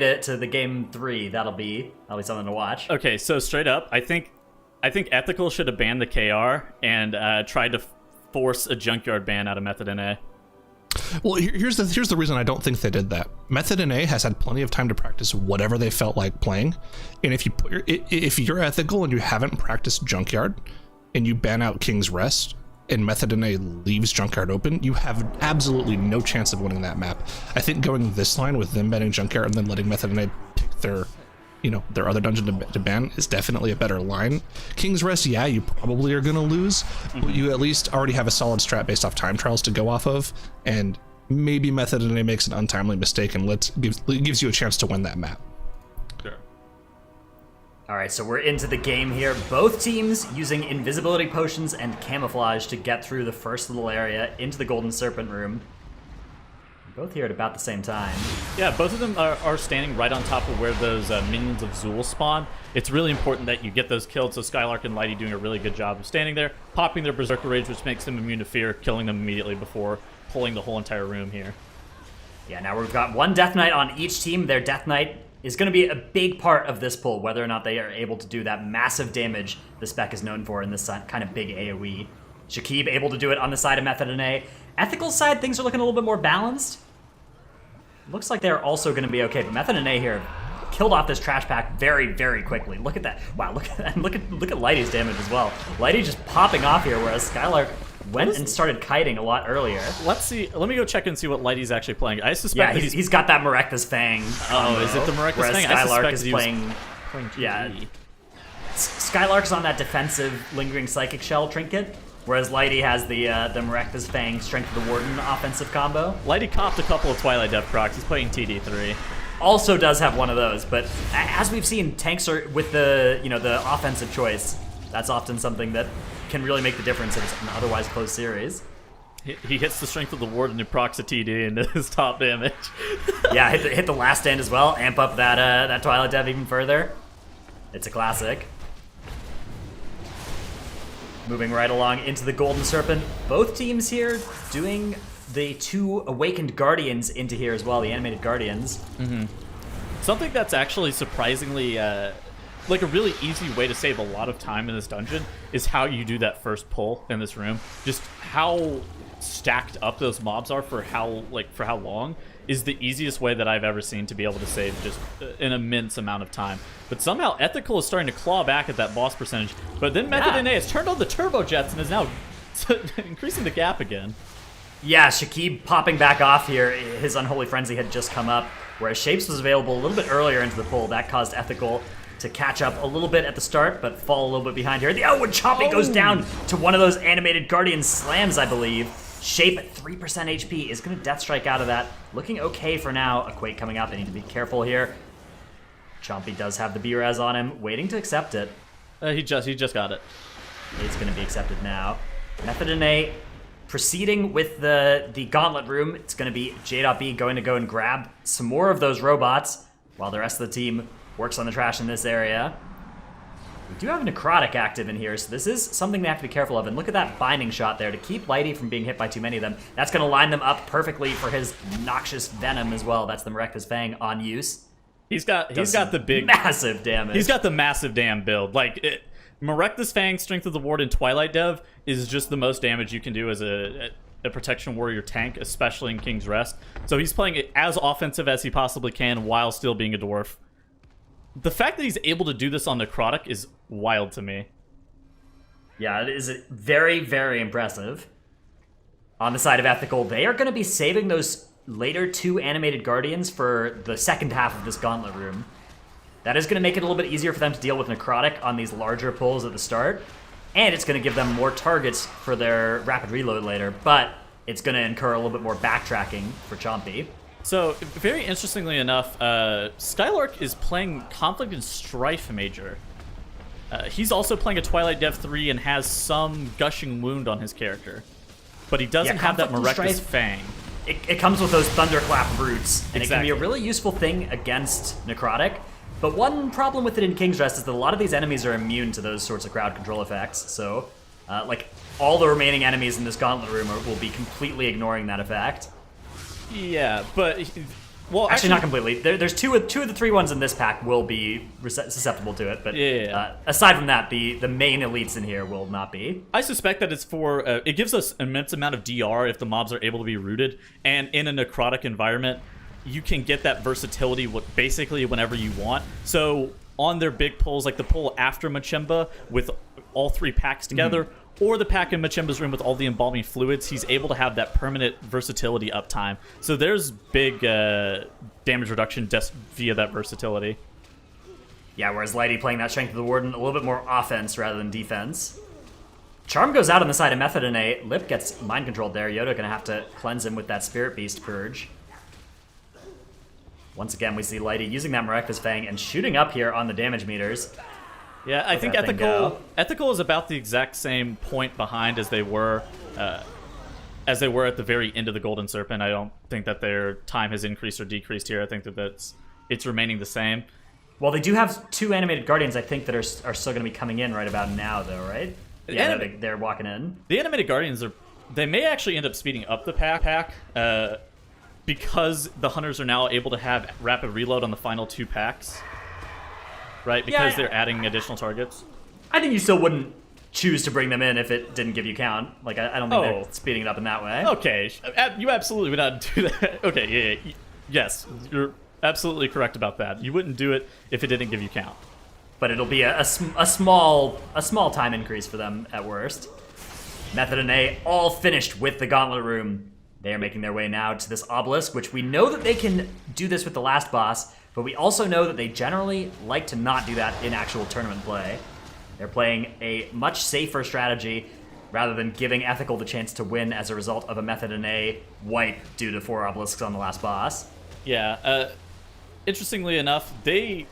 it to the game 3, that'll be something to watch. Okay, so straight up, I think Ethical should have banned the KR and tried to force a Junkyard ban out of Method NA. Well, here's the reason I don't think they did that. Method NA has had plenty of time to practice whatever they felt like playing, and if you're Ethical and you haven't practiced Junkyard, and you ban out King's Rest, and Method NA leaves Junkyard open, you have absolutely no chance of winning that map. I think going this line with them banning Junkyard and then letting Method NA pick their other dungeon to ban is definitely a better line. King's Rest, yeah, you probably are gonna lose, but you at least already have a solid strat based off time trials to go off of, and maybe Method NA makes an untimely mistake and gives you a chance to win that map. Sure. All right, so we're into the game here. Both teams using invisibility potions and camouflage to get through the first little area into the Golden Serpent room. Both here at about the same time. Yeah, both of them are standing right on top of where those minions of Zool spawn. It's really important that you get those killed, so Skylark and Lighty doing a really good job of standing there, popping their Berserker Rage, which makes them immune to fear, killing them immediately before pulling the whole entire room here. Yeah, now we've got one Death Knight on each team. Their Death Knight is going to be a big part of this pull, whether or not they are able to do that massive damage the spec is known for in this kind of big AoE. Shakib able to do it on the side of Method NA. Ethical side, things are looking a little bit more balanced. Looks like they're also going to be okay, but Method NA here killed off this trash pack very, very quickly. Look at that. Wow, look at that. Look at Lighty's damage as well. Lighty just popping off here, whereas Skylark went and started kiting a lot earlier. Let's see. Let me go check and see what Lighty's actually playing. I suspect he's got that Mareka's Fang combo, is it the Mareka's Fang? Skylark is playing GG. Yeah. Skylark's on that defensive Lingering Psychic Shell trinket, whereas Lighty has the Mareka's Fang Strength of the Warden offensive combo. Lighty copped a couple of Twilight Death procs. He's playing TD3. Also does have one of those, but as we've seen, tanks are with the the offensive choice. That's often something that can really make the difference if it's an otherwise close series. He hits the Strength of the Warden and procs a TD into his top damage. Yeah, hit the last stand as well. Amp up that Twilight Death even further. It's a classic. Moving right along into the Golden Serpent. Both teams here doing the 2 Awakened Guardians into here as well, the Animated Guardians. Mm-hmm. Something that's actually surprisingly, like a really easy way to save a lot of time in this dungeon is how you do that first pull in this room. Just how stacked up those mobs are for how long is the easiest way that I've ever seen to be able to save just an immense amount of time. But somehow Ethical is starting to claw back at that boss percentage, but then Method NA has turned on the turbo jets and is now increasing the gap again. Yeah, Shakib popping back off here. His Unholy Frenzy had just come up, whereas Shapes was available a little bit earlier into the pull. That caused Ethical to catch up a little bit at the start, but fall a little bit behind here. And Chompy goes down to one of those Animated Guardian slams, I believe. Shape at 3% HP is going to Death Strike out of that. Looking okay for now. A Quake coming up. They need to be careful here. Chompy does have the B-Res on him, waiting to accept it. He just got it. It's going to be accepted now. Method NA proceeding with the Gauntlet room. It's going to be J.B going to go and grab some more of those robots while the rest of the team works on the trash in this area. We do have a Necrotic active in here, so this is something they have to be careful of. And look at that binding shot there to keep Lighty from being hit by too many of them. That's going to line them up perfectly for his noxious venom as well. That's the Mareka's Fang on use. He's got the big massive damage. He's got the massive damn build. Like Mareka's Fang, Strength of the Ward, and Twilight Dev is just the most damage you can do as a Protection Warrior tank, especially in King's Rest. So he's playing it as offensive as he possibly can while still being a dwarf. The fact that he's able to do this on Necrotic is wild to me. Yeah, it is very, very impressive. On the side of Ethical, they are going to be saving those later 2 Animated Guardians for the second half of this Gauntlet room. That is going to make it a little bit easier for them to deal with Necrotic on these larger pulls at the start, and it's going to give them more targets for their rapid reload later, but it's going to incur a little bit more backtracking for Chompy. So, very interestingly enough, Skylark is playing Conflict and Strife Major. He's also playing a Twilight Dev 3 and has some Gushing Wound on his character. But he doesn't have that Mareka's Fang. It comes with those Thunderclap roots, and exactly. It can be a really useful thing against Necrotic. But one problem with it in King's Rest is that a lot of these enemies are immune to those sorts of crowd control effects. So, like, all the remaining enemies in this Gauntlet room will be completely ignoring that effect. Yeah, but Well, actually not completely. There's two of the 3 ones in this pack will be susceptible to it, but aside from that, the main elites in here will not be. I suspect that it's for it gives us immense amount of DR if the mobs are able to be rooted, and in a necrotic environment, you can get that versatility basically whenever you want. So on their big pulls, like the pull after Machemba with all 3 packs together. Or the pack in Machemba's room with all the embalming fluids, he's able to have that permanent versatility uptime. So there's big damage reduction just via that versatility. Yeah, whereas Lighty playing that Strength of the Warden, a little bit more offense rather than defense. Charm goes out on the side of Method and A. Lip gets mind controlled there. Yoda gonna have to cleanse him with that Spirit Beast Purge. Once again, we see Lighty using that Marek's Fang and shooting up here on the damage meters. Yeah, I think Ethical is about the exact same point behind as they were at the very end of the Golden Serpent. I don't think that their time has increased or decreased here. I think that it's remaining the same. Well, they do have 2 animated Guardians, I think, that are still going to be coming in right about now, though, right? Yeah, they're walking in. The animated Guardians they may actually end up speeding up the pack because the Hunters are now able to have rapid reload on the final 2 packs. Right, because they're adding additional targets. I think you still wouldn't choose to bring them in if it didn't give you count. Like, I don't think they're speeding it up in that way. Okay, you absolutely would not do that. Okay, yes, you're absolutely correct about that. You wouldn't do it if it didn't give you count. But it'll be a small time increase for them at worst. Method and A all finished with the Gauntlet room. They are making their way now to this Obelisk, which we know that they can do this with the last boss. But we also know that they generally like to not do that in actual tournament play. They're playing a much safer strategy rather than giving Ethical the chance to win as a result of a Method and A wipe due to 4 obelisks on the last boss. Yeah, interestingly enough, they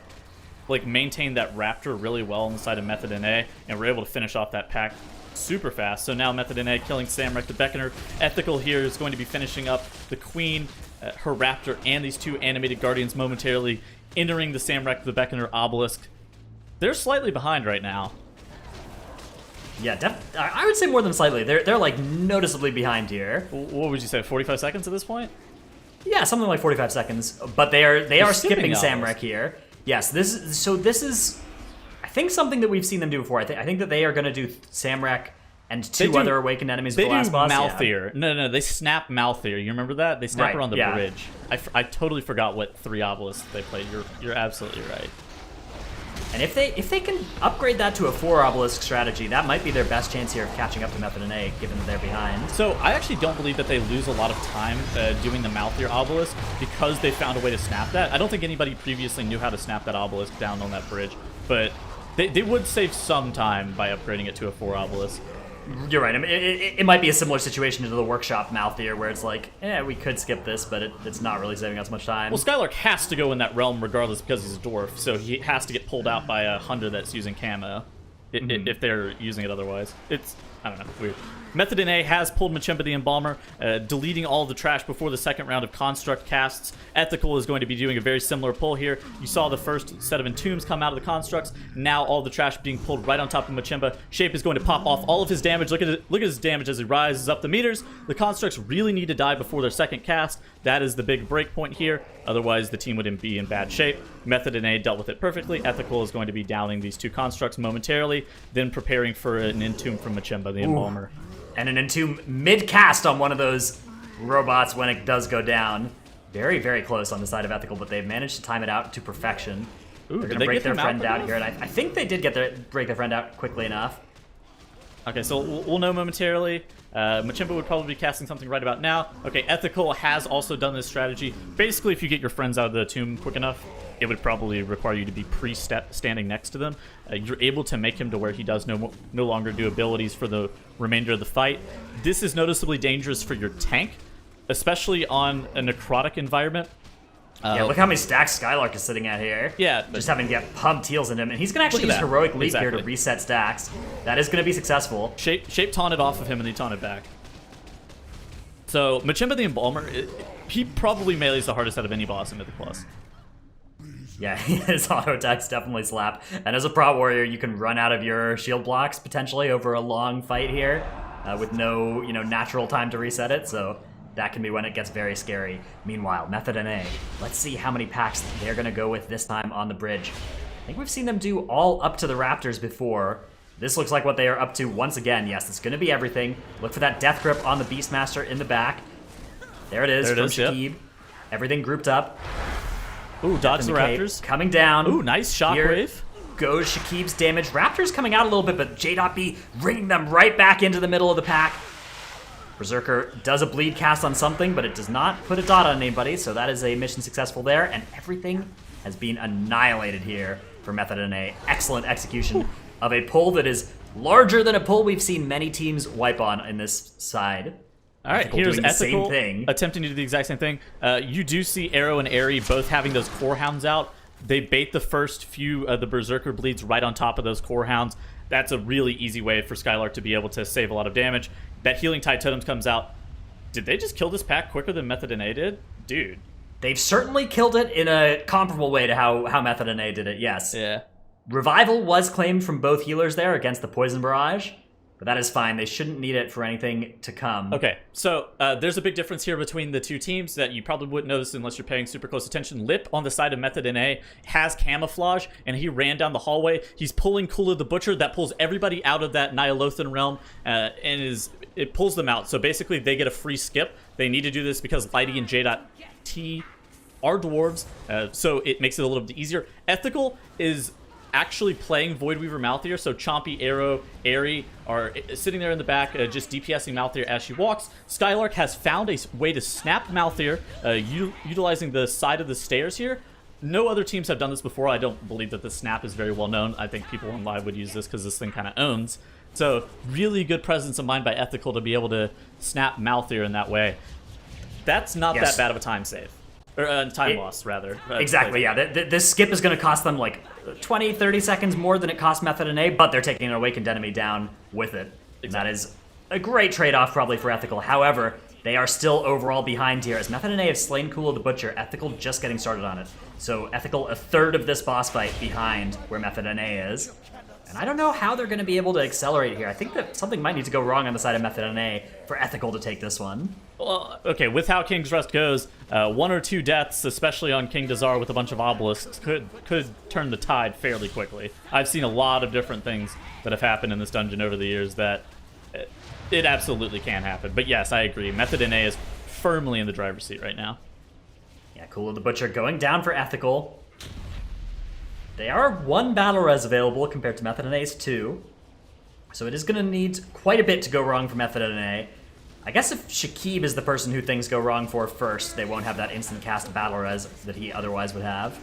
maintained that Raptor really well on the side of Method and A, and were able to finish off that pack super fast. So now Method and A killing Samrek the Beckoner. Ethical here is going to be finishing up the Queen, her Raptor, and these 2 animated Guardians momentarily entering the Samrek the Beckoner Obelisk. They're slightly behind right now. Yeah, I would say more than slightly. They're like noticeably behind here. What would you say, 45 seconds at this point? Yeah, something like 45 seconds. But they are skipping Samrek here. Yes, this is I think something that we've seen them do before. I think that they are going to do Samrek and 2 other awakened enemies with the last boss. Malthier. Yeah. No, they snap Malthier. You remember that? They snap her on the bridge. I totally forgot what 3 obelisks they played. You're absolutely right. And if they can upgrade that to a 4 obelisk strategy, that might be their best chance here of catching up to Method and A, given that they're behind. So I actually don't believe that they lose a lot of time doing the Malthier obelisk because they found a way to snap that. I don't think anybody previously knew how to snap that obelisk down on that bridge, but they would save some time by upgrading it to a 4 obelisk. You're right. I mean, it might be a similar situation to the Workshop Malthier, where it's like, we could skip this, but it's not really saving us much time. Well, Skylark has to go in that realm regardless because he's a dwarf, so he has to get pulled out by a Hunter that's using camo, if they're using it otherwise. It's, I don't know, weird. Method in A has pulled Machemba the Embalmer, deleting all of the trash before the second round of Construct casts. Ethical is going to be doing a very similar pull here. You saw the first set of Entombs come out of the Constructs. Now all the trash being pulled right on top of Machemba. Shape is going to pop off all of his damage. Look at his damage as he rises up the meters. The Constructs really need to die before their second cast. That is the big break point here. Otherwise, the team would be in bad shape. Method in A dealt with it perfectly. Ethical is going to be downing these 2 Constructs momentarily, then preparing for an Entomb from Machemba the Embalmer. And an Entomb mid-cast on one of those robots when it does go down. Very, very close on the side of Ethical, but they've managed to time it out to perfection. They're going to break their friend out here, and I think they did break their friend out quickly enough. Okay, so we'll know momentarily. Machemba would probably be casting something right about now. Okay, Ethical has also done this strategy. Basically, if you get your friends out of the tomb quick enough, it would probably require you to be standing next to them. You're able to make him to where he does no longer do abilities for the remainder of the fight. This is noticeably dangerous for your tank, especially on a necrotic environment. Yeah, look how many stacks Skylark is sitting at here. Yeah. Just having to get pumped heals into him. And he's going to actually use Heroic Leap here to reset stacks. That is going to be successful. Shape taunted off of him, and he taunted back. So, Machemba the Embalmer, he probably melees the hardest out of any boss in Mythic Plus. Yeah, his auto attacks definitely slap. And as a Prot Warrior, you can run out of your shield blocks, potentially, over a long fight here, with no natural time to reset it. So, that can be when it gets very scary. Meanwhile, Method NA, let's see how many packs they're going to go with this time on the bridge. I think we've seen them do all up to the Raptors before. This looks like what they are up to once again. Yes, it's going to be everything. Look for that Death Grip on the Beastmaster in the back. There it is from Shakib. Yep. Everything grouped up. Ooh, dodge the Raptors. Coming down. Ooh, nice shockwave. Goes Shakib's damage. Raptors coming out a little bit, but J.B bringing them right back into the middle of the pack. Berserker does a bleed cast on something, but it does not put a dot on anybody, so that is a mission successful there, and everything has been annihilated here for Method NA. Excellent execution of a pull that is larger than a pull we've seen many teams wipe on in this side. All right, here's doing the Ethical same thing. attempting to do the exact same thing. You do see Arrow and Airy both having those Core Hounds out. They bait the first few of the Berserker bleeds right on top of those Core Hounds. That's a really easy way for Skylark to be able to save a lot of damage. That Healing Tide Totems comes out. Did they just kill this pack quicker than Method NA did? Dude. They've certainly killed it in a comparable way to how Method NA did it, yes. Yeah. Revival was claimed from both healers there against the Poison Barrage, but that is fine. They shouldn't need it for anything to come. Okay, so there's a big difference here between the two teams that you probably wouldn't notice unless you're paying super close attention. Lip on the side of Method NA has camouflage, and he ran down the hallway. He's pulling Kula the Butcher. That pulls everybody out of that Nyalothan realm, and it pulls them out. So basically, they get a free skip. They need to do this because Lighty and J.T are dwarves, so it makes it a little bit easier. Ethical is actually playing Voidweaver Malthier, so Chompy, Arrow, Airy are sitting there in the back, just DPSing Malthier as she walks. Skylark has found a way to snap Malthier, utilizing the side of the stairs here. No other teams have done this before. I don't believe that the snap is very well known. I think people in live would use this because this thing kind of owns. So really good presence of mind by Ethical to be able to snap Malthier in that way. That's not that bad of a time save. Or time loss, rather. Exactly, yeah. This skip is going to cost them like 20, 30 seconds more than it cost Method NA, but they're taking an awakened enemy down with it. Exactly. That is a great trade-off probably for Ethical. However, they are still overall behind here. As Method NA has slain Kula the Butcher, Ethical just getting started on it. So Ethical a third of this boss fight behind where Method NA is. And I don't know how they're going to be able to accelerate here. I think that something might need to go wrong on the side of Method NA for Ethical to take this one. Well, okay, with how King's Rest goes, one or two deaths, especially on King Dazar with a bunch of obelisks, could turn the tide fairly quickly. I've seen a lot of different things that have happened in this dungeon over the years that it absolutely can happen. But yes, I agree. Method NA is firmly in the driver's seat right now. Yeah, Kula the Butcher going down for Ethical. They are one battle res available compared to Method NA's 2. So it is going to need quite a bit to go wrong for Method NA. I guess if Shakib is the person who things go wrong for first, they won't have that instant cast battle res that he otherwise would have.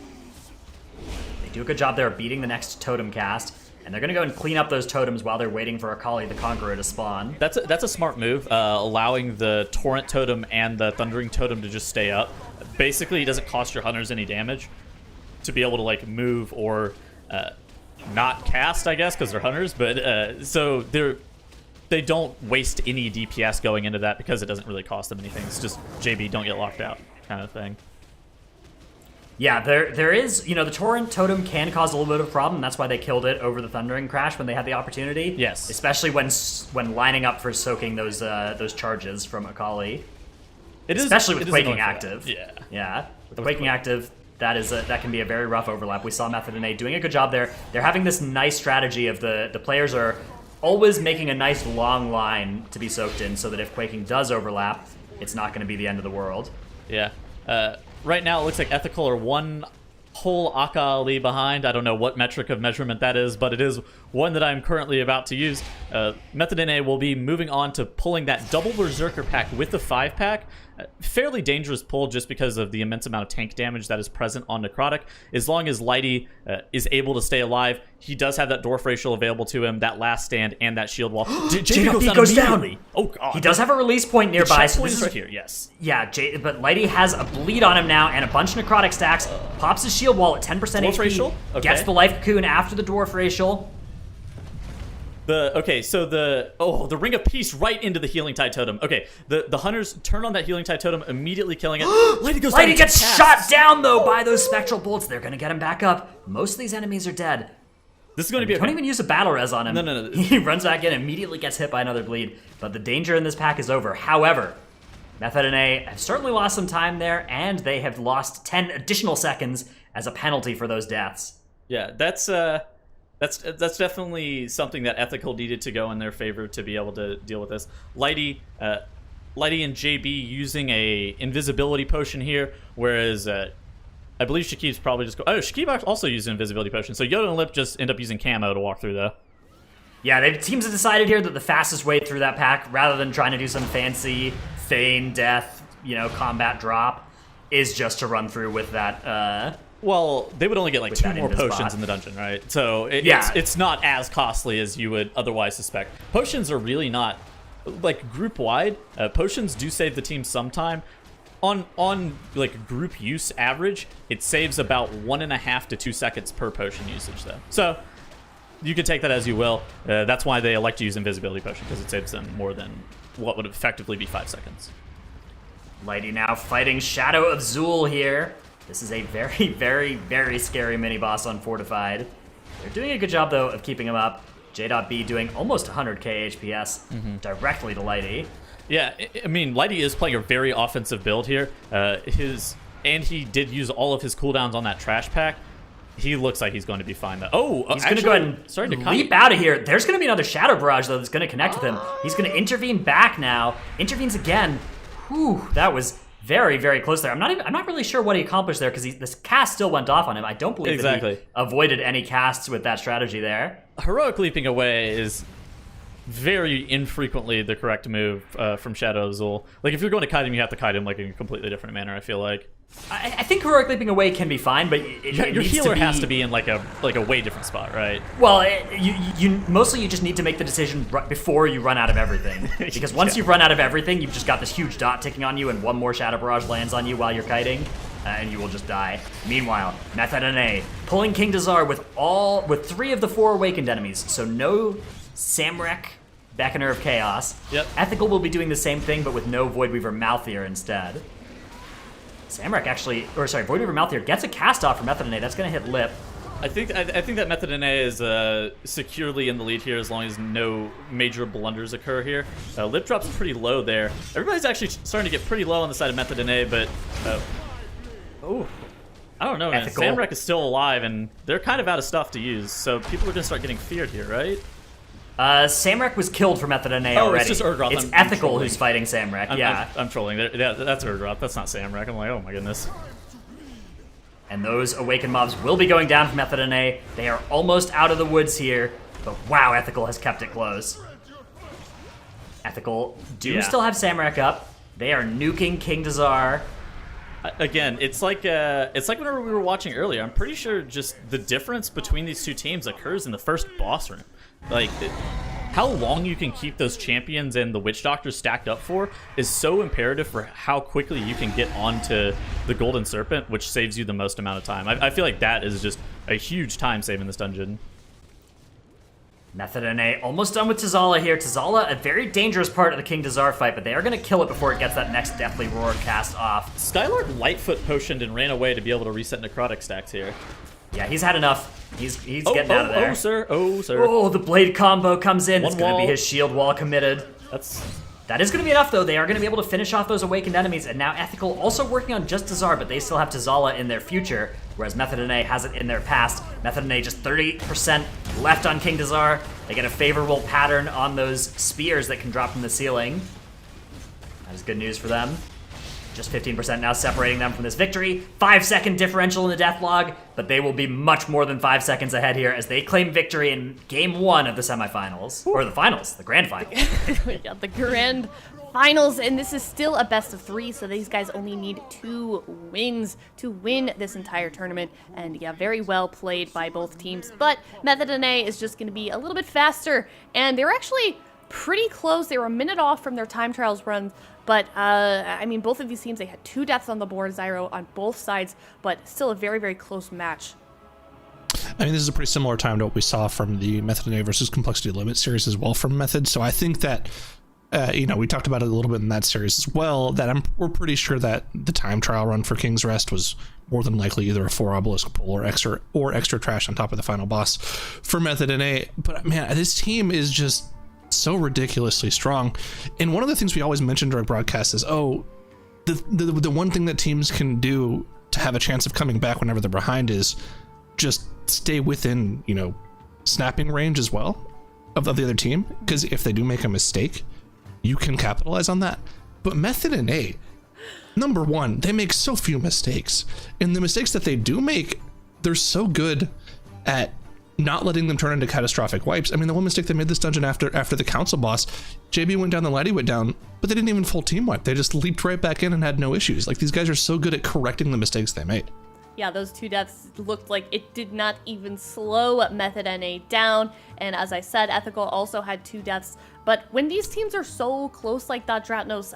They do a good job there of beating the next totem cast, and they're going to go and clean up those totems while they're waiting for Akali the Conqueror to spawn. That's a smart move, allowing the Torrent totem and the Thundering totem to just stay up. Basically, it doesn't cost your hunters any damage to be able to like move or not cast, I guess, because they're hunters. But so they don't waste any DPS going into that because it doesn't really cost them anything. It's just JB, don't get locked out kind of thing. Yeah, there is, the Torrent totem can cause a little bit of a problem. That's why they killed it over the Thundering Crash when they had the opportunity. Yes, especially when lining up for soaking those charges from Akali. Especially with Quaking active. Yeah, with Quaking active. That can be a very rough overlap. We saw Method NA doing a good job there. They're having this nice strategy of the players are always making a nice long line to be soaked in so that if Quaking does overlap, it's not going to be the end of the world. Yeah. Right now, it looks like Ethical are one whole Akali behind. I don't know what metric of measurement that is, but it is one that I'm currently about to use. Method NA will be moving on to pulling that double Berserker pack with the 5-pack. Fairly dangerous pull just because of the immense amount of tank damage that is present on Necrotic. As long as Lighty is able to stay alive, he does have that Dwarf Racial available to him, that last stand, and that shield wall. JB goes down. Oh, God. He does have a release point nearby. The point is right here, yes. Yeah, but Lighty has a bleed on him now and a bunch of Necrotic stacks. Pops his shield wall at 10% Dwarf HP. Racial? Okay. Gets the Life Cocoon after the Dwarf Racial. The Ring of Peace right into the Healing Tide Totem. Okay, the hunters turn on that Healing Tide Totem, immediately killing it. Lighty gets shot down, though, by those Spectral Bolts. They're going to get him back up. Most of these enemies are dead. This is going to be okay. Don't even use a battle res on him. No. He runs back in, immediately gets hit by another bleed. But the danger in this pack is over. However, Method and A have certainly lost some time there, and they have lost 10 additional seconds as a penalty for those deaths. Yeah, that's definitely something that Ethical needed to go in their favor to be able to deal with this. Lighty and JB using a invisibility potion here, whereas I believe Shakib's probably just Shakib also used an invisibility potion, so Yoda and Lip just end up using camo to walk through though. Yeah, the teams have decided here that the fastest way through that pack, rather than trying to do some fancy feign death, combat drop, is just to run through with that. Well, they would only get like 2 more potions spot in the dungeon, right? So it's not as costly as you would otherwise suspect. Potions are really not, like, group wide. Potions do save the team some time. On like group use average, it saves about 1.5 to 2 seconds per potion usage though. So you can take that as you will. That's why they elect to use invisibility potion, because it saves them more than what would effectively be 5 seconds. Lighty now fighting Shadow of Zul here. This is a very, very, very scary mini-boss on Fortified. They're doing a good job, though, of keeping him up. J.B doing almost 100k HPS directly to Lighty. Yeah, I mean, Lighty is playing a very offensive build here. And he did use all of his cooldowns on that trash pack. He looks like he's going to be fine, though. He's going to go ahead and leap out of here. There's going to be another Shadow Barrage, though, that's going to connect with him. He's going to intervene back now. Intervenes again. Whew, that was very, very close there. I'm not really sure what he accomplished there, because this cast still went off on him. I don't believe that he avoided any casts with that strategy there. Heroic leaping away is very infrequently the correct move from Shadow of Zul. Like, if you're going to kite him, you have to kite him like in a completely different manner, I feel like. I think heroic leaping away can be fine, but your healer has to be in like a way different spot, right? Well, you mostly you just need to make the decision before you run out of everything, because once you've run out of everything, you've just got this huge dot ticking on you, and one more Shadow Barrage lands on you while you're kiting, and you will just die. Meanwhile, Method and A pulling King Dazar with 3 of the 4 awakened enemies, so no Samrek, Beckoner of Chaos. Yep. Ethical will be doing the same thing, but with no Voidweaver Mouthier instead. Samrek Voidweaver Mouthier gets a cast off from Method and A. That's going to hit Lip. I think that Method and A is securely in the lead here as long as no major blunders occur here. Lip drops pretty low there. Everybody's actually starting to get pretty low on the side of Method and A, but I don't know, man. Samrek is still alive, and they're kind of out of stuff to use, so people are going to start getting feared here, right? Samrek was killed for Method and A already. It's just Urgroth. It's Ethical who's fighting Samrek, I'm trolling. That's Urgroth. That's not Samrek. I'm like, oh my goodness. And those awakened mobs will be going down for Method and A. They are almost out of the woods here, but wow, Ethical has kept it close. Ethical still have Samrek up. They are nuking King Dazar. Again, it's like whenever we were watching earlier. I'm pretty sure just the difference between these two teams occurs in the first boss room. Like, how long you can keep those champions and the Witch Doctors stacked up for is so imperative for how quickly you can get onto the Golden Serpent, which saves you the most amount of time. I feel like that is just a huge time save in this dungeon. Method and A almost done with Tazala here. Tazala, a very dangerous part of the King Dazar fight, but they are going to kill it before it gets that next Deathly Roar cast off. Skylord Lightfoot potioned and ran away to be able to reset Necrotic stacks here. Yeah, he's had enough. He's getting out of there. Oh, sir. Oh, the blade combo comes in. It's going to be his shield wall committed. That is going to be enough, though. They are going to be able to finish off those awakened enemies, and now Ethical also working on just Dazar, but they still have Tazala in their future, whereas Method and A has it in their past. Method and A just 30% left on King Dazar. They get a favorable pattern on those spears that can drop from the ceiling. That is good news for them. Just 15% now separating them from this victory. 5-second differential in the death log, but they will be much more than 5 seconds ahead here as they claim victory in Game 1 of the semifinals. Or the finals, the grand final. Yeah, the grand finals, and this is still a best of 3, so these guys only need 2 wins to win this entire tournament. And yeah, very well played by both teams, but Method and A is just going to be a little bit faster, and they're actually pretty close. They were a minute off from their time trials run. But, I mean, both of these teams, they had 2 deaths on the board, Zyro, on both sides, but still a very, very close match. I mean, this is a pretty similar time to what we saw from the Method and A versus Complexity Limit series as well from Method. So I think that, we talked about it a little bit in that series as well, that we're pretty sure that the time trial run for King's Rest was more than likely either a 4 obelisk pull or extra trash on top of the final boss for Method and A. But, man, this team is just so ridiculously strong. And one of the things we always mention during broadcasts is, the one thing that teams can do to have a chance of coming back whenever they're behind is just stay within, snapping range as well of the other team. Because if they do make a mistake, you can capitalize on that. But Method and A, number one, they make so few mistakes. And the mistakes that they do make, they're so good at not letting them turn into catastrophic wipes. I mean, the one mistake they made this dungeon after the council boss, JB went down, the laddie went down, but they didn't even full team wipe. They just leaped right back in and had no issues. Like, these guys are so good at correcting the mistakes they made. Yeah, those 2 deaths looked like it did not even slow Method NA down. And as I said, Ethical also had 2 deaths. But when these teams are so close like that, Dratnos,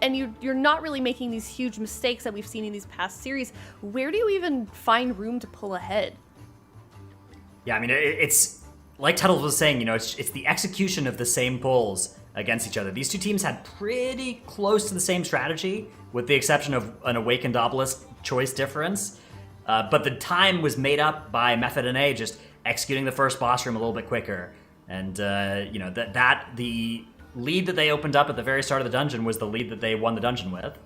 and you're not really making these huge mistakes that we've seen in these past series, where do you even find room to pull ahead? Yeah, I mean, it's like Tuttles was saying, it's the execution of the same pulls against each other. These two teams had pretty close to the same strategy, with the exception of an Awakened Obelisk choice difference. But the time was made up by Method and A just executing the first boss room a little bit quicker. And, the lead that they opened up at the very start of the dungeon was the lead that they won the dungeon with.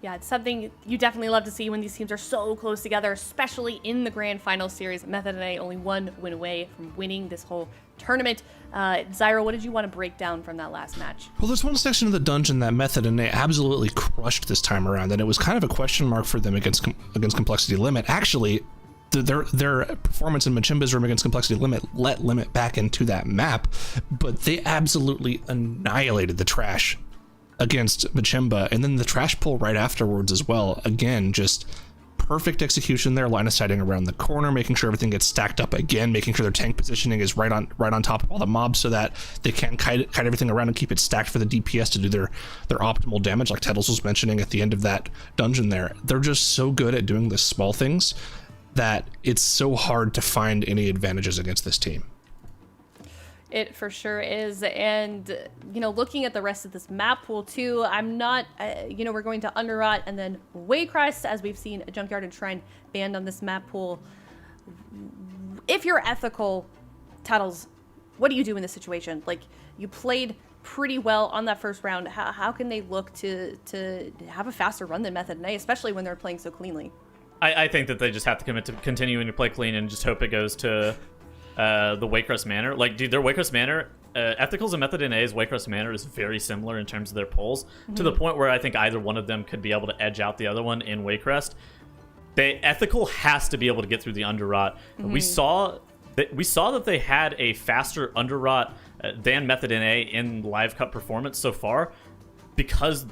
Yeah, it's something you definitely love to see when these teams are so close together, especially in the Grand Final Series. Method and A only 1 win away from winning this whole tournament. Zyro, what did you want to break down from that last match? Well, there's one section of the dungeon that Method and A absolutely crushed this time around, and it was kind of a question mark for them against Complexity Limit. Actually, their performance in Machimba's room against Complexity Limit let Limit back into that map, but they absolutely annihilated the trash against Machimba, and then the trash pull right afterwards as well. Again, just perfect execution there, line of sighting around the corner, making sure everything gets stacked up again, making sure their tank positioning is right on top of all the mobs so that they can kite everything around and keep it stacked for the DPS to do their optimal damage, like Tettles was mentioning at the end of that dungeon there. They're just so good at doing the small things that it's so hard to find any advantages against this team. It for sure is. And, looking at the rest of this map pool too, I'm not, we're going to Underrot and then Waycrest, as we've seen a Junkyard and Shrine banned on this map pool. If you're Ethical, Tuttles, what do you do in this situation? Like, you played pretty well on that first round. How can they look to have a faster run than Method and A, especially when they're playing so cleanly? I think that they just have to commit to continuing to play clean and just hope it goes to the Waycrest Manor. Like, dude, their Waycrest Manor, Ethical's and Method and A's Waycrest Manor is very similar in terms of their pulls, to the point where I think either one of them could be able to edge out the other one in Waycrest. Ethical has to be able to get through the Underrot. We saw that they had a faster Underrot than Method and A in Live Cup performance so far, because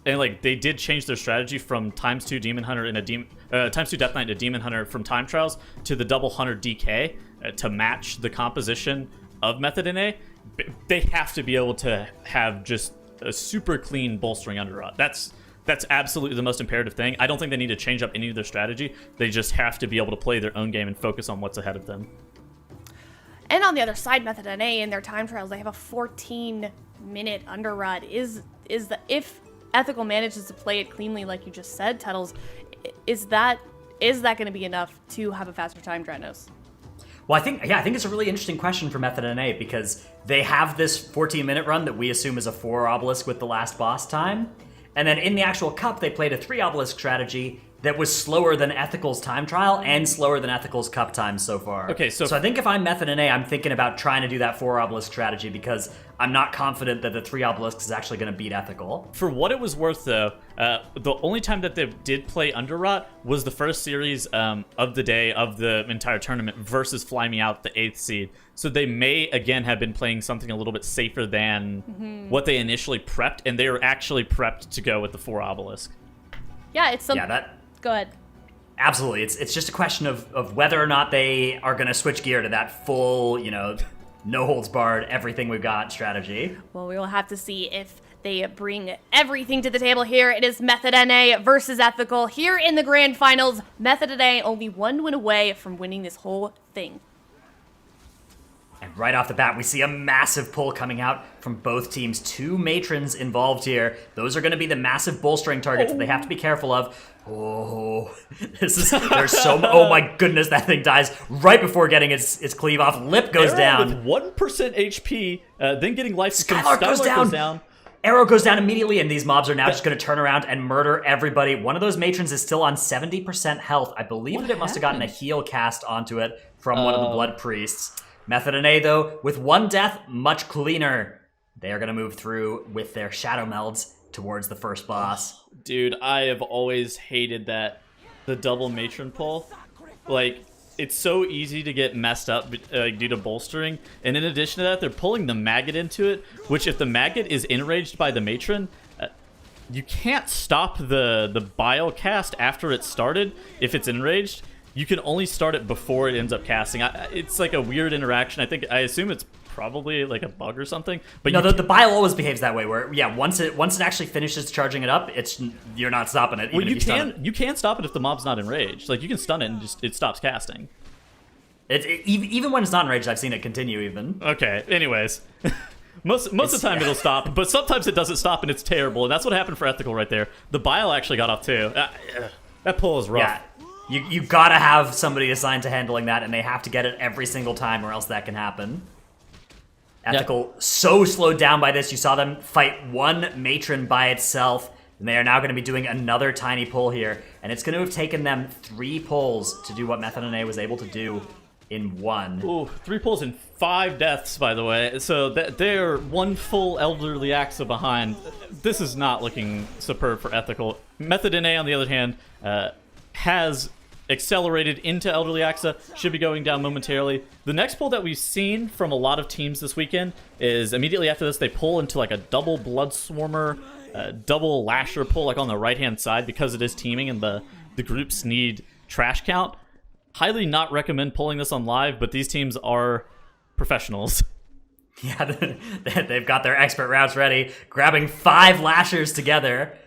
they did change their strategy from ×2 Demon Hunter and ×2 Death Knight to Demon Hunter from Time Trials to the double Hunter DK to match the composition of Method and A. They have to be able to have just a super clean bolstering Underrot. That's absolutely the most imperative thing. I don't think they need to change up any of their strategy. They just have to be able to play their own game and focus on what's ahead of them. And on the other side, Method and A in their time trials, they have a 14-minute Underrot. If Ethical manages to play it cleanly, like you just said, Tuttles, is that going to be enough to have a faster time, Dratnos? Well, I think it's a really interesting question for Method and A, because they have this 14-minute run that we assume is a 4 obelisk with the last boss time. And then in the actual cup, they played a 3 obelisk strategy that was slower than Ethical's time trial and slower than Ethical's cup time so far. Okay, so I think if I'm Method and A, I'm thinking about trying to do that 4 obelisk strategy, because I'm not confident that the 3 obelisks is actually going to beat Ethical. For what it was worth, though, the only time that they did play Underrot was the first series of the day of the entire tournament versus Fly Me Out, the 8th seed. So they may, again, have been playing something a little bit safer than what they initially prepped, and they were actually prepped to go with the 4 obelisk. Yeah, it's some... Go ahead. Absolutely. It's just a question of whether or not they are going to switch gear to that full, no holds barred, everything we've got strategy. Well, we will have to see if they bring everything to the table here. It is Method NA versus Ethical here in the Grand Finals. Method NA only 1 win away from winning this whole thing. And right off the bat, we see a massive pull coming out from both teams. 2 matrons involved here. Those are going to be the massive bolstering targets that they have to be careful of. Oh, oh my goodness, that thing dies right before getting its cleave off. Lip goes Arrow down. with 1% HP, then getting life. Skylark goes down. Arrow goes down immediately, and these mobs are now just going to turn around and murder everybody. One of those matrons is still on 70% health. I believe that it must have gotten a heal cast onto it from one of the blood priests. Method and A, though, with 1 death, much cleaner. They are going to move through with their shadow melds towards the first boss. Dude, I have always hated the double matron pull. Like, it's so easy to get messed up due to bolstering. And in addition to that, they're pulling the maggot into it, which if the maggot is enraged by the matron, you can't stop the bile cast after it's started if it's enraged. You can only start it before it ends up casting. It's like a weird interaction. I assume it's probably like a bug or something. But no, the bile always behaves that way. Where once it actually finishes charging it up, you're not stopping it. Well, you can stop it if the mob's not enraged. Like you can stun it and it stops casting. Even when it's not enraged, I've seen it continue. Even okay. Anyways. Most of the time it'll stop, but sometimes it doesn't stop and it's terrible. And that's what happened for Ethical right there. The bile actually got off too. That pull is rough. Yeah. You gotta have somebody assigned to handling that, and they have to get it every single time, or else that can happen. Ethical so slowed down by this. You saw them fight 1 matron by itself, and they are now going to be doing another tiny pull here, and it's going to have taken them 3 pulls to do what Method and A was able to do in 1. Ooh, 3 pulls and 5 deaths, by the way. So they're 1 full Elderly Axa behind. This is not looking superb for Ethical. Method and A, on the other hand, has accelerated into Elderly Axa, should be going down momentarily. The next pull that we've seen from a lot of teams this weekend is immediately after this, they pull into like a double Blood Swarmer, double Lasher pull like on the right-hand side because it is teaming and the groups need trash count. Highly not recommend pulling this on live, but these teams are professionals. Yeah, they've got their expert routes ready, grabbing 5 Lashers together.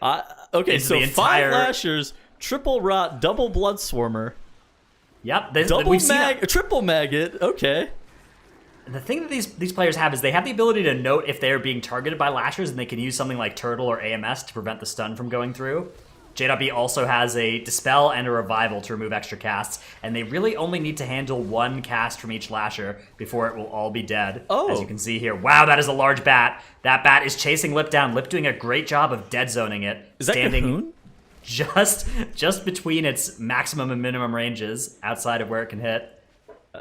Okay, so 5 Lashers, triple Rot, double Blood Swarmer. Yep, triple Maggot. Okay. The thing that these players have is they have the ability to note if they're being targeted by Lashers, and they can use something like Turtle or AMS to prevent the stun from going through. JW also has a Dispel and a Revival to remove extra casts, and they really only need to handle 1 cast from each Lasher before it will all be dead. Oh. As you can see here. Wow, that is a large bat. That bat is chasing Lip down. Lip doing a great job of dead zoning it. Is that Cahoon? Just between its maximum and minimum ranges outside of where it can hit.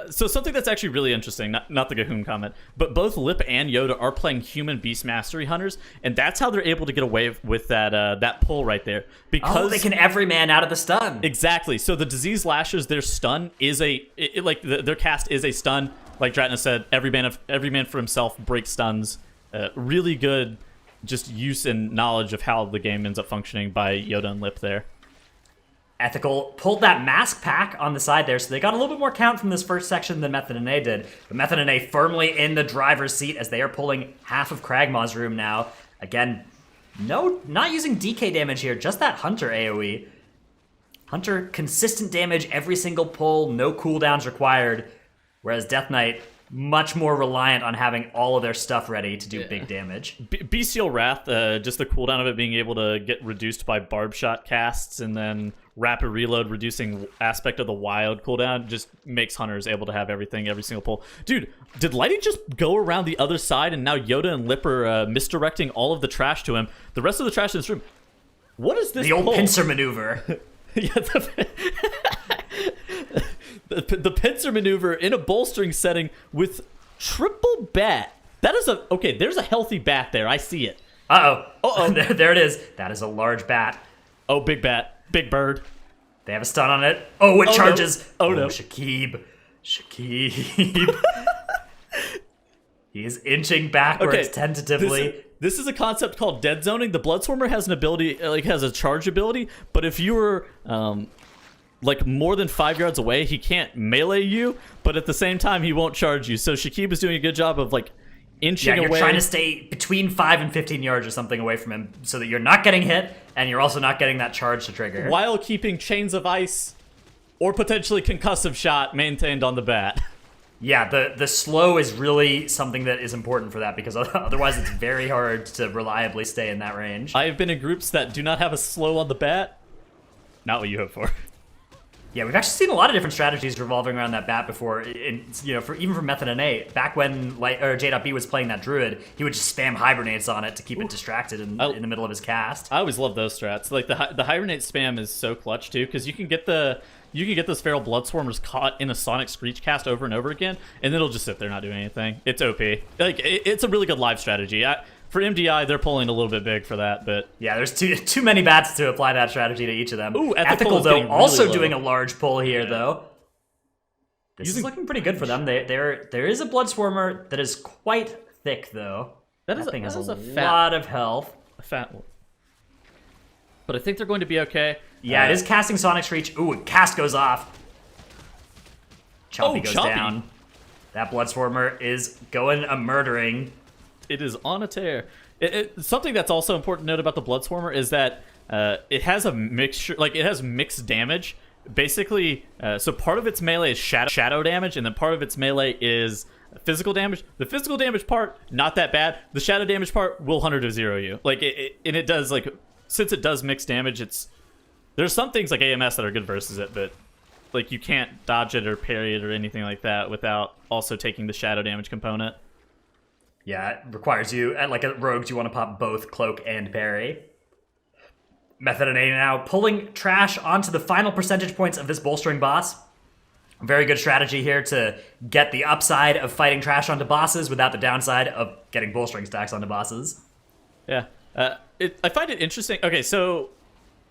So something that's actually really interesting, not the Cahoon comment, but both Lip and Yoda are playing human Beast Mastery Hunters, and that's how they're able to get away with that pull right there. Because they can everyman out of the stun. Exactly. So the Disease Lashers, their stun is their cast is a stun. Like Dratna said, every man for himself breaks stuns. Really good just use and knowledge of how the game ends up functioning by Yoda and Lip there. Ethical pulled that mask pack on the side there, so they got a little bit more count from this first section than Method and A did. But Method and A firmly in the driver's seat as they are pulling half of Cragmaw's room now. Again, not using DK damage here, just that Hunter AoE. Hunter, consistent damage every single pull, no cooldowns required. Whereas Death Knight, much more reliant on having all of their stuff ready to do big damage. Bestial Wrath, just the cooldown of it being able to get reduced by barb shot casts and then rapid reload reducing aspect of the wild cooldown just makes Hunters able to have everything every single pull. Dude, did Lighting just go around the other side and now Yoda and Lip are misdirecting all of the trash to him? The rest of the trash in this room. What is this The old pull? pincer maneuver. Yeah, the pincer maneuver in a bolstering setting with triple bat. That is there's a healthy bat there. I see it. Uh-oh. There it is. That is a large bat. Oh, big bat. Big bird. They have a stun on it. Oh, it charges. No. Oh, no. Shakib. He is inching backwards tentatively. This is a concept called dead zoning. The Blood Swarmer has an ability, has a charge ability, but if you were more than 5 yards away, he can't melee you, but at the same time, he won't charge you. So Shakib is doing a good job of inching away. Yeah, you're trying to stay between 5 and 15 yards or something away from him so that you're not getting hit and you're also not getting that charge to trigger. While keeping Chains of Ice or potentially Concussive Shot maintained on the bat. Yeah, the slow is really something that is important for that, because otherwise it's very hard to reliably stay in that range. I have been in groups that do not have a slow on the bat. Not what you hope for. Yeah, we've actually seen a lot of different strategies revolving around that bat before. Even for Method and A, back when J.B was playing that druid, he would just spam hibernates on it to keep it distracted in the middle of his cast. I always love those strats. Like the hibernate spam is so clutch too, because you can get those feral bloodswarmers caught in a sonic screech cast over and over again, and then it'll just sit there not doing anything. It's OP. Like it's a really good live strategy. For MDI, they're pulling a little bit big for that, but yeah, there's too many bats to apply that strategy to each of them. Ooh, Ethical though, really also low. doing a large pull here though. This is looking pretty good for them. There is a blood swarmer that is quite thick though. That thing has a lot of health. A fat one. But I think they're going to be okay. Yeah, it is casting Sonic Screech. Ooh, cast goes off. Chompy goes down. That blood swarmer is going a murdering. It is on a tear. Something that's also important to note about the Bloodswarmer is that it has a mixture, like it has mixed damage. Basically, so part of its melee is shadow damage, and then part of its melee is physical damage. The physical damage part, not that bad. The shadow damage part will 100 to 0 you. Like and it does, like, since it does mixed damage, there's some things like AMS that are good versus it, but like you can't dodge it or parry it or anything like that without also taking the shadow damage component. Yeah, it requires you, like a rogue, you want to pop both cloak and parry. Method and A now pulling trash onto the final percentage points of this bolstering boss. Very good strategy here to get the upside of fighting trash onto bosses without the downside of getting bolstering stacks onto bosses. Yeah, I find it interesting. Okay, so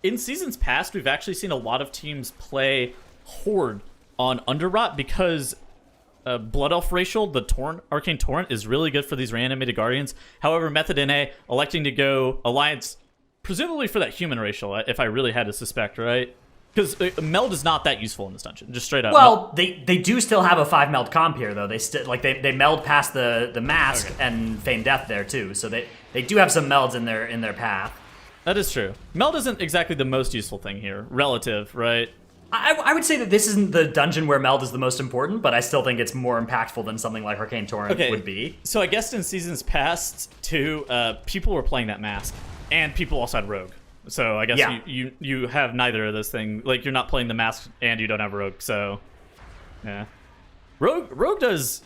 in seasons past, we've actually seen a lot of teams play Horde on Underrot because Blood Elf Racial, the Arcane Torrent, is really good for these reanimated Guardians. However, Method NA electing to go Alliance, presumably for that human racial, if I really had to suspect, right? Because meld is not that useful in this dungeon, just straight up. Well, they do still have a 5 meld comp here, though. They meld past the mask and Feign Death there too, so they do have some melds in their path. That is true. Meld isn't exactly the most useful thing here, relative, right? I would say that this isn't the dungeon where meld is the most important, but I still think it's more impactful than something like Arcane Torrent would be. So I guess in seasons past, too, people were playing that mask, and people also had Rogue. So I guess you have neither of those things. Like, you're not playing the mask, and you don't have Rogue, so... Yeah. Rogue does...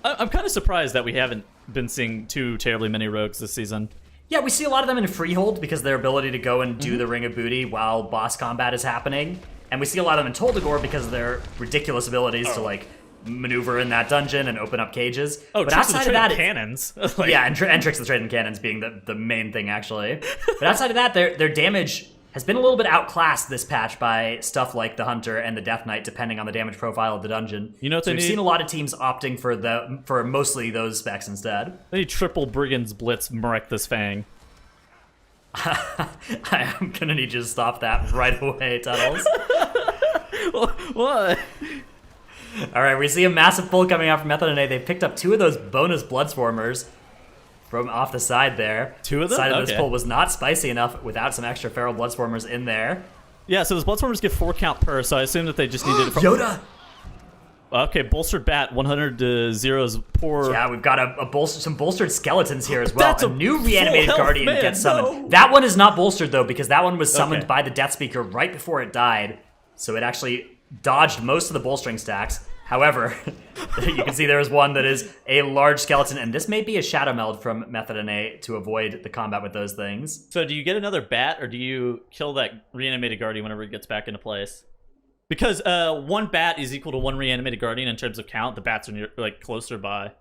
I'm kind of surprised that we haven't been seeing too terribly many Rogues this season. Yeah, we see a lot of them in Freehold because of their ability to go and do the Ring of Booty while boss combat is happening. And we see a lot of them in Toldagor because of their ridiculous abilities to, like, maneuver in that dungeon and open up cages. Oh, but outside of that, cannons. Like, yeah, and tricks of the Trading Cannons being the main thing, actually. But outside of that, their damage has been a little bit outclassed this patch by stuff like the Hunter and the Death Knight, depending on the damage profile of the dungeon. You know what they need? We've seen a lot of teams opting for mostly those specs instead. They need triple Brigand's Blitz Murek Fang. I am gonna need you to stop that right away, Tunnels. What? Alright, we see a massive pull coming out from Method and A. They picked up 2 of those bonus Bloodswarmers from off the side there. 2 of them? The side of this pull was not spicy enough without some extra feral Bloodswarmers in there. Yeah, so those Bloodswarmers get 4 count per, so I assume that they just needed it from... Yoda! Okay, bolstered bat, 100 to 0's poor. Yeah, we've got some bolstered skeletons here as well. That's a new reanimated Guardian gets summoned. No. That one is not bolstered though, because that one was summoned by the Death Speaker right before it died. So it actually dodged most of the bolstering stacks. However, you can see there is one that is a large skeleton, and this may be a shadow meld from Method and A to avoid the combat with those things. So do you get another bat, or do you kill that reanimated Guardian whenever it gets back into place? Because 1 bat is equal to 1 reanimated Guardian in terms of count. The bats are like closer by.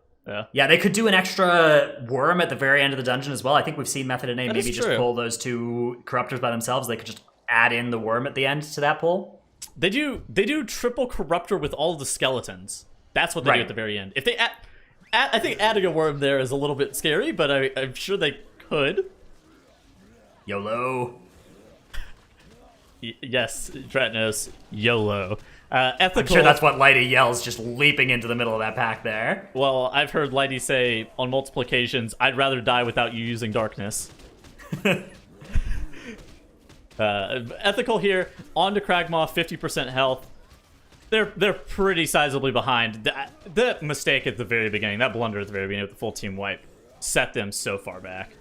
Yeah, they could do an extra worm at the very end of the dungeon as well. I think we've seen Method and A maybe just pull those 2 corruptors by themselves. They could just add in the worm at the end to that pull. They do triple corruptor with all of the skeletons. That's what they do at the very end. If they I think adding a worm there is a little bit scary, but I'm sure they could. YOLO. Yes, Dratnos, YOLO. Ethical. I'm sure that's what Lighty yells, just leaping into the middle of that pack there. Well, I've heard Lighty say on multiple occasions, "I'd rather die without you using darkness." Ethical here, on to Cragmaw, 50% health. they're pretty sizably behind. The mistake at the very beginning, that blunder at the very beginning with the full team wipe, set them so far back.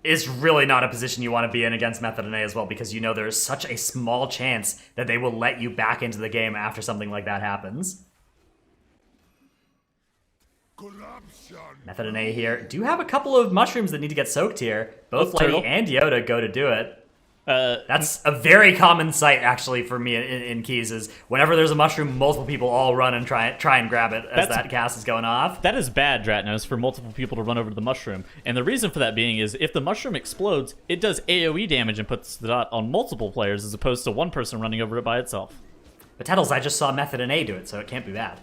Is really not a position you want to be in against Method and A as well, because you know there is such a small chance that they will let you back into the game after something like that happens. Method and A here do have a couple of mushrooms that need to get soaked here. Both Lady Turtle. and Yoda go to do it. That's a very common sight, actually, for me in Keys, is whenever there's a mushroom, multiple people all run and try and grab it as that cast is going off. That is bad, Dratnos, for multiple people to run over to the mushroom. And the reason for that being is if the mushroom explodes, it does AoE damage and puts the dot on multiple players as opposed to one person running over it by itself. But Tettles, I just saw Method and A do it, so it can't be bad.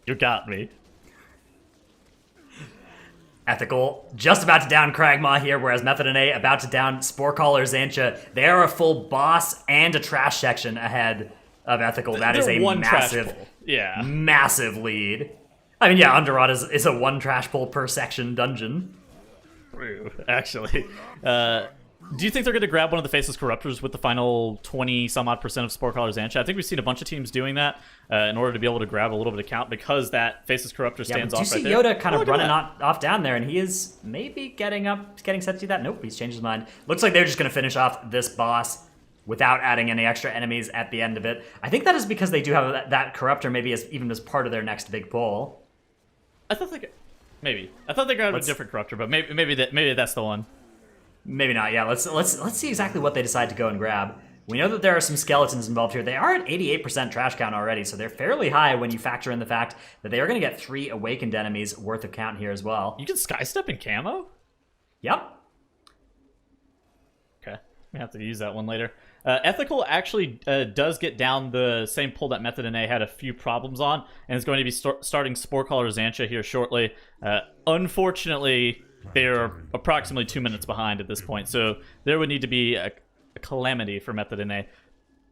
You got me. Ethical just about to down Cragmaw here, whereas Method and A about to down Sporecaller Xantia. They are a full boss and a trash section ahead of Ethical. That is a massive lead. I mean, yeah, Underrot is a one trash pull per section dungeon. True, actually. Do you think they're going to grab one of the Faceless Corruptors with the final 20-some-odd% of Sporecaller Xantia? I think we've seen a bunch of teams doing that in order to be able to grab a little bit of count because that Faceless Corruptor stands off right there. Do you see Yoda kind of running off down there, and he is maybe getting set to do that? Nope, he's changed his mind. Looks like they're just going to finish off this boss without adding any extra enemies at the end of it. I think that is because they do have that Corruptor maybe even as part of their next big pull. I thought they grabbed a different Corruptor, but maybe that's the one. Maybe not. Yeah, let's see exactly what they decide to go and grab. We know that there are some skeletons involved here. They are at 88% trash count already, so they're fairly high when you factor in the fact that they are going to get 3 awakened enemies worth of count here as well. You can skystep in camo? Yep. Okay, we have to use that one later. Ethical actually does get down the same pull that Method and A had a few problems on, and is going to be starting Sporecaller Xantia here shortly. Unfortunately, they're approximately 2 minutes behind at this point, so there would need to be a calamity for Method and A.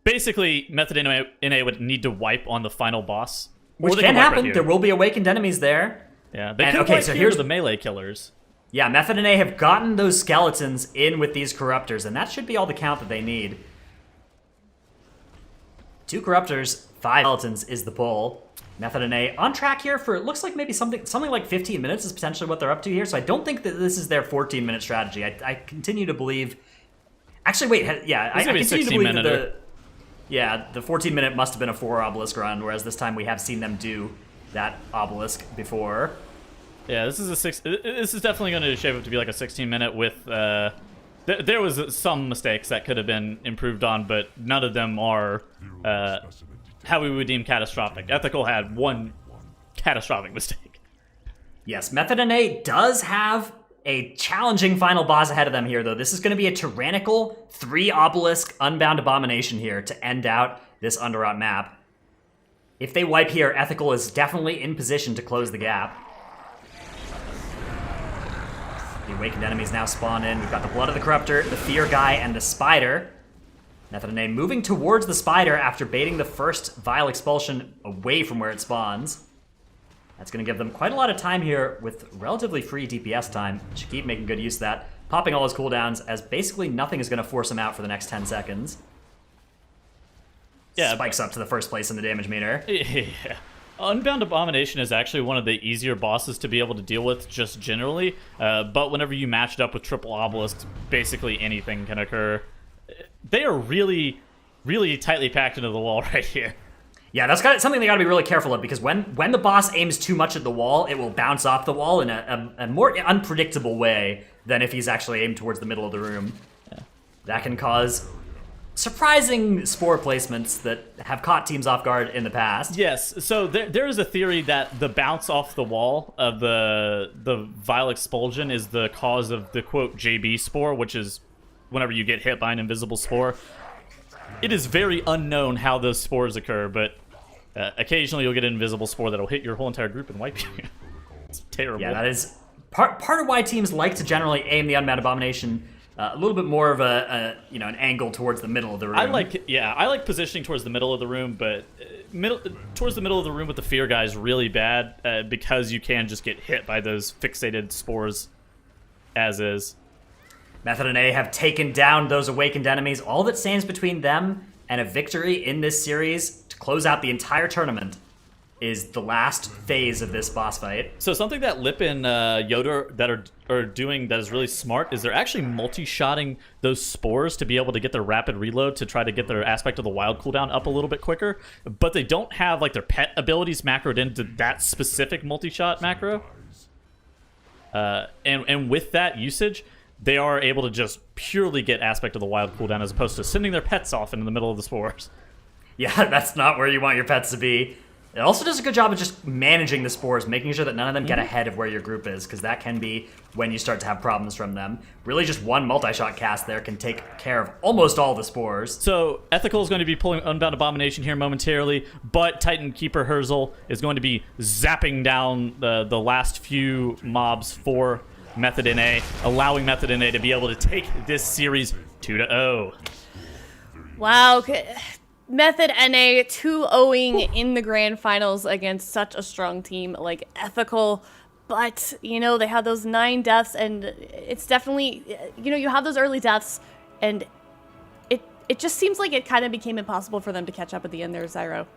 Basically, Method and A would need to wipe on the final boss. Which can happen. Right, there will be awakened enemies there. Yeah, they can wipe here's the melee killers. Yeah, Method and A have gotten those skeletons in with these Corruptors, and that should be all the count that they need. 2 Corruptors, 5 skeletons is the pull. Method and A on track here for, it looks like maybe something like 15 minutes is potentially what they're up to here, so I don't think that this is their 14-minute strategy. I continue to believe... Actually, wait, yeah, I continue to believe that the 14-minute must have been a 4 obelisk run, whereas this time we have seen them do that obelisk before. Yeah, this is this is definitely going to shape up to be like a 16-minute with... there was some mistakes that could have been improved on, but none of them are... how we would deem catastrophic. Ethical had one catastrophic mistake. Yes, Method and A does have a challenging final boss ahead of them here, though. This is going to be a Tyrannical 3 obelisk Unbound Abomination here to end out this Underrot map. If they wipe here, Ethical is definitely in position to close the gap. The awakened enemies now spawn in. We've got the Blood of the Corruptor, the Fear Guy, and the Spider. Method and A moving towards the Spider after baiting the first Vile Expulsion away from where it spawns. That's going to give them quite a lot of time here with relatively free DPS time. Should keep making good use of that. Popping all his cooldowns as basically nothing is going to force him out for the next 10 seconds. Yeah, spikes up to the first place in the damage meter. Yeah. Unbound Abomination is actually one of the easier bosses to be able to deal with just generally. But whenever you match it up with triple obelisks, basically anything can occur. They are really, really tightly packed into the wall right here. Yeah, that's something they got to be really careful of, because when the boss aims too much at the wall, it will bounce off the wall in a more unpredictable way than if he's actually aimed towards the middle of the room. Yeah. That can cause surprising spore placements that have caught teams off guard in the past. Yes, so there is a theory that the bounce off the wall of the Vile Expulsion is the cause of the, quote, JB spore, which is whenever you get hit by an invisible spore. It is very unknown how those spores occur, but occasionally you'll get an invisible spore that'll hit your whole entire group and wipe you. It's terrible. Yeah, that is part of why teams like to generally aim the Unbound Abomination a little bit more of an angle towards the middle of the room. I like positioning towards the middle of the room, but towards the middle of the room with the Fear Guy is really bad because you can just get hit by those fixated spores as is. Method and A have taken down those awakened enemies. All that stands between them And a victory in this series to close out the entire tournament is the last phase of this boss fight. So something that Lip and Yoda that are doing that is really smart is they're actually multi-shotting those spores to be able to get their rapid reload to try to get their aspect of the wild cooldown up a little bit quicker. But they don't have like their pet abilities macroed into that specific multi-shot macro. And with that usage, they are able to just purely get aspect of the wild cooldown as opposed to sending their pets off into the middle of the spores. Yeah, that's not where you want your pets to be. It also does a good job of just managing the spores, making sure that none of them get ahead of where your group is, because that can be when you start to have problems from them. Really just one multi-shot cast there can take care of almost all the spores. So Ethical is going to be pulling Unbound Abomination here momentarily, but Titan Keeper Herzl is going to be zapping down the last few mobs for Method NA, allowing Method NA to be able to take this series 2-0. Wow. Method NA 2-0ing in the grand finals against such a strong team like Ethical. But, you know, they had those 9 deaths, and it's definitely, you know, you have those early deaths, and it just seems like it kind of became impossible for them to catch up at the end there, Zyro.